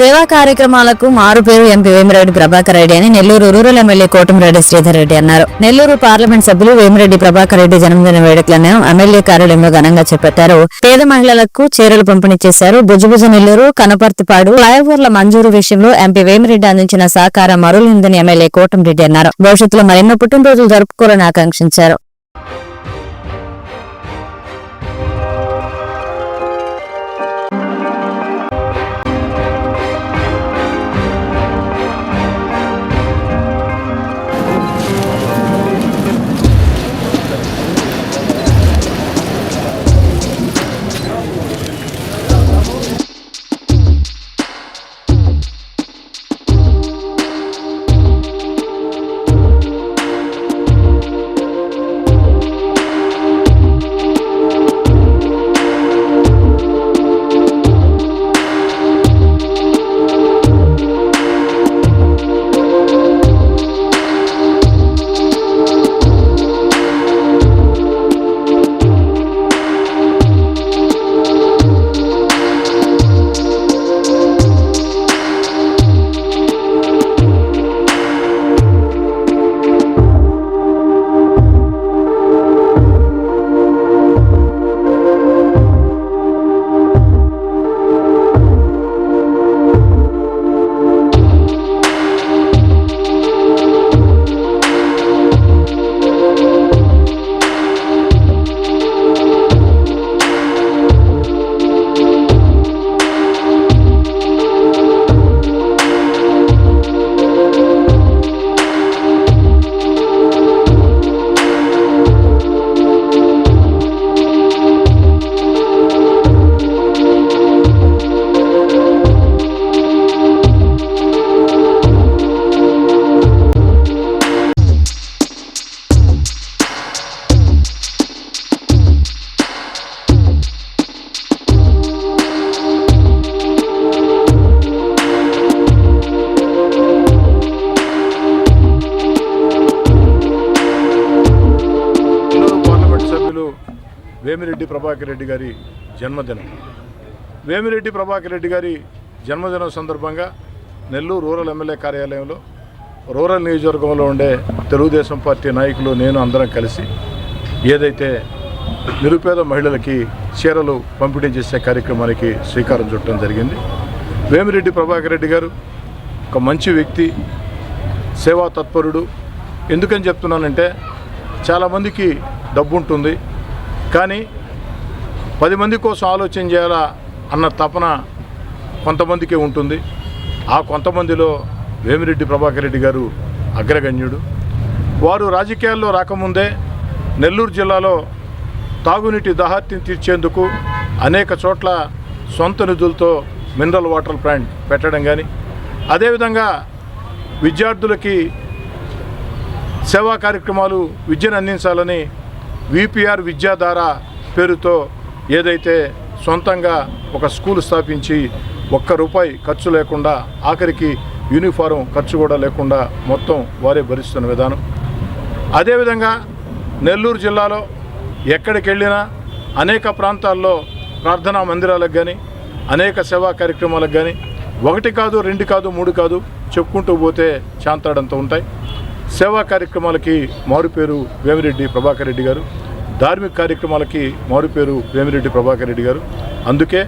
సేవా కార్యక్రమాలకు మారు పేరు ఎంపీ వేమిరెడ్డి ప్రభాకర్ రెడ్డి అని నెల్లూరు రూరల్ ఎమ్మెల్యే కోటమిరెడ్డి శ్రీధర్ రెడ్డి అన్నారు. నెల్లూరు పార్లమెంట్ సభ్యులు వేమిరెడ్డి ప్రభాకర్ రెడ్డి జన్మదిన వేడుకలను ఎమ్మెల్యే కార్యాలయంలో ఘనంగా చేపట్టారు. పేద మహిళలకు చీరలు పంపిణీ చేశారు. భుజభుజ నెల్లూరు, కనపర్తిపాడు ఫ్లైఓవర్ల మంజూరు విషయంలో ఎంపీ వేమిరెడ్డి అందించిన సహకారం మరులిందని ఎమ్మెల్యే కోటమిరెడ్డి అన్నారు. భవిష్యత్తులో మరెన్నో పుట్టినరోజులు జరుపుకోవాలని ఆకాంక్షించారు. వేమిరెడ్డి ప్రభాకర్ రెడ్డి గారి జన్మదినం. వేమిరెడ్డి ప్రభాకర్ రెడ్డి గారి జన్మదినం సందర్భంగా నెల్లూరు రూరల్ ఎమ్మెల్యే కార్యాలయంలో రూరల్ నియోజకవర్గంలో ఉండే తెలుగుదేశం పార్టీ నాయకులు నేను అందరం కలిసి ఏదైతే నిరుపేద మహిళలకి చీరలు పంపిణీ చేసే కార్యక్రమానికి శ్రీకారం చుట్టడం జరిగింది. వేమిరెడ్డి ప్రభాకర్ రెడ్డి గారు ఒక మంచి వ్యక్తి, సేవా తత్పరుడు. ఎందుకని చెప్తున్నానంటే చాలామందికి డబ్బు ఉంటుంది, కానీ 10 మంది కోసం ఆలోచన చేయాలా అన్న తపన కొంతమందికే ఉంటుంది. ఆ కొంతమందిలో వేమిరెడ్డి ప్రభాకర్ రెడ్డి గారు అగ్రగణ్యుడు. వారు రాజకీయాల్లో రాకముందే నెల్లూరు జిల్లాలో తాగునీటి దాహార్తిని తీర్చేందుకు అనేక చోట్ల సొంత నిధులతో మినరల్ వాటర్ ప్లాంట్ పెట్టడం కానీ, అదేవిధంగా విద్యార్థులకి సేవా కార్యక్రమాలు విద్యను అందించాలని విపిఆర్ విద్యాధార పేరుతో ఏదైతే సొంతంగా ఒక స్కూల్ స్థాపించి ₹1 ఖర్చు లేకుండా, ఆఖరికి యూనిఫారం ఖర్చు కూడా లేకుండా మొత్తం వారే భరిస్తున్న విధానం. అదేవిధంగా నెల్లూరు జిల్లాలో ఎక్కడికి వెళ్ళినా అనేక ప్రాంతాల్లో ప్రార్థనా మందిరాలకు కానీ, అనేక సేవా కార్యక్రమాలకు కానీ 1 కాదు, 2 కాదు, 3 కాదు చెప్పుకుంటూ పోతే చాంతాడంత ఉంటాయి. సేవా కార్యక్రమాలకి మారుపేరు వేమిరెడ్డి ప్రభాకర్ రెడ్డి గారు, ధార్మిక కార్యక్రమాలకి మారుపేరు వేమిరెడ్డి ప్రభాకర్ రెడ్డి గారు. అందుకే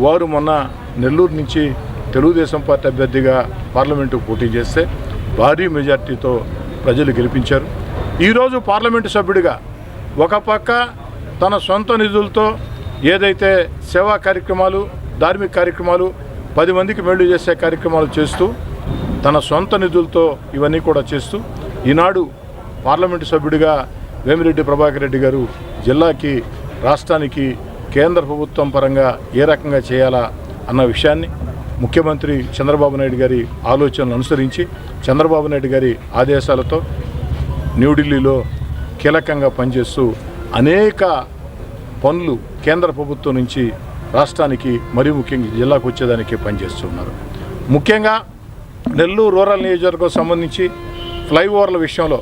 వారు మొన్న నెల్లూరు నుంచి తెలుగుదేశం పార్టీ అభ్యర్థిగా పార్లమెంటుకు పోటీ చేస్తే భారీ మెజార్టీతో ప్రజలు గెలిపించారు. ఈరోజు పార్లమెంటు సభ్యుడిగా ఒక పక్క తన సొంత నిధులతో ఏదైతే సేవా కార్యక్రమాలు, ధార్మిక కార్యక్రమాలు, 10 మందికి మేలు చేసే కార్యక్రమాలు చేస్తూ, తన సొంత నిధులతో ఇవన్నీ కూడా చేస్తూ ఈనాడు పార్లమెంటు సభ్యుడిగా వేమిరెడ్డి ప్రభాకర్ రెడ్డి గారు జిల్లాకి, రాష్ట్రానికి, కేంద్ర ప్రభుత్వం పరంగా ఏ రకంగా చేయాలా అన్న విషయాన్ని ముఖ్యమంత్రి చంద్రబాబు నాయుడు గారి ఆలోచనలు అనుసరించి, చంద్రబాబు నాయుడు గారి ఆదేశాలతో న్యూఢిల్లీలో కీలకంగా పనిచేస్తూ అనేక పనులు కేంద్ర ప్రభుత్వం నుంచి రాష్ట్రానికి, మరీ ముఖ్యంగా జిల్లాకు వచ్చేదానికి పనిచేస్తున్నారు. ముఖ్యంగా నెల్లూరు రూరల్ నియోజకవర్గం సంబంధించి ఫ్లైఓవర్ల విషయంలో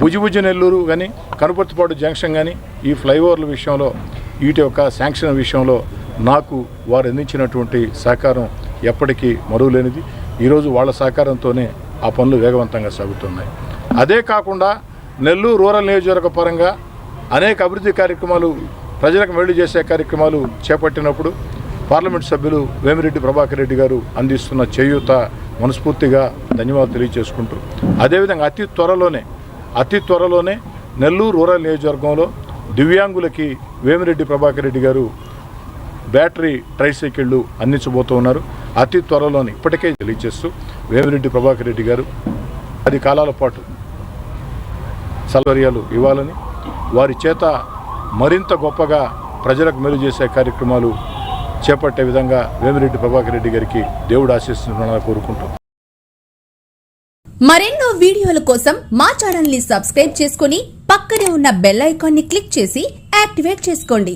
భుజభుజ నెల్లూరు కానీ, కనపర్తిపాడు జంక్షన్ కానీ, ఈ ఫ్లైఓవర్ల విషయంలో వీటి యొక్క శాంక్షన్ విషయంలో నాకు వారు అందించినటువంటి సహకారం ఎప్పటికీ మరువలేనిది. ఈరోజు వాళ్ళ సహకారంతోనే ఆ పనులు వేగవంతంగా సాగుతున్నాయి. అదే కాకుండా నెల్లూరు రూరల్ నియోజకవర్గ పరంగా అనేక అభివృద్ధి కార్యక్రమాలు, ప్రజలకు మేలు చేసే కార్యక్రమాలు చేపట్టినప్పుడు పార్లమెంట్ సభ్యులు వేమిరెడ్డి ప్రభాకర్ రెడ్డి గారు అందిస్తున్న చేయూత మనస్ఫూర్తిగా ధన్యవాదాలు తెలియజేసుకుంటూ, అదేవిధంగా అతి త్వరలోనే నెల్లూరు రూరల్ నియోజకవర్గంలో దివ్యాంగులకి వేమిరెడ్డి ప్రభాకర్ రెడ్డి గారు బ్యాటరీ ట్రైసైకిళ్ళు అందించబోతూ ఉన్నారు. అతి త్వరలోనే ఇప్పటికే తెలియజేస్తూ వేమిరెడ్డి ప్రభాకర్ రెడ్డి గారు 10 కాలాల పాటు సౌకర్యాలు ఇవ్వాలని, వారి చేత మరింత గొప్పగా ప్రజలకు మేలు చేసే కార్యక్రమాలు చేపట్టే విధంగా వేమిరెడ్డి ప్రభాకర్ రెడ్డి గారికి దేవుడు ఆశీస్సులను కోరుకుంటూ, మరెన్నో వీడియోల కోసం మా ఛానల్ ని సబ్స్క్రైబ్ చేసుకుని పక్కనే ఉన్న బెల్ ఐకాన్ ని క్లిక్ చేసి యాక్టివేట్ చేసుకోండి.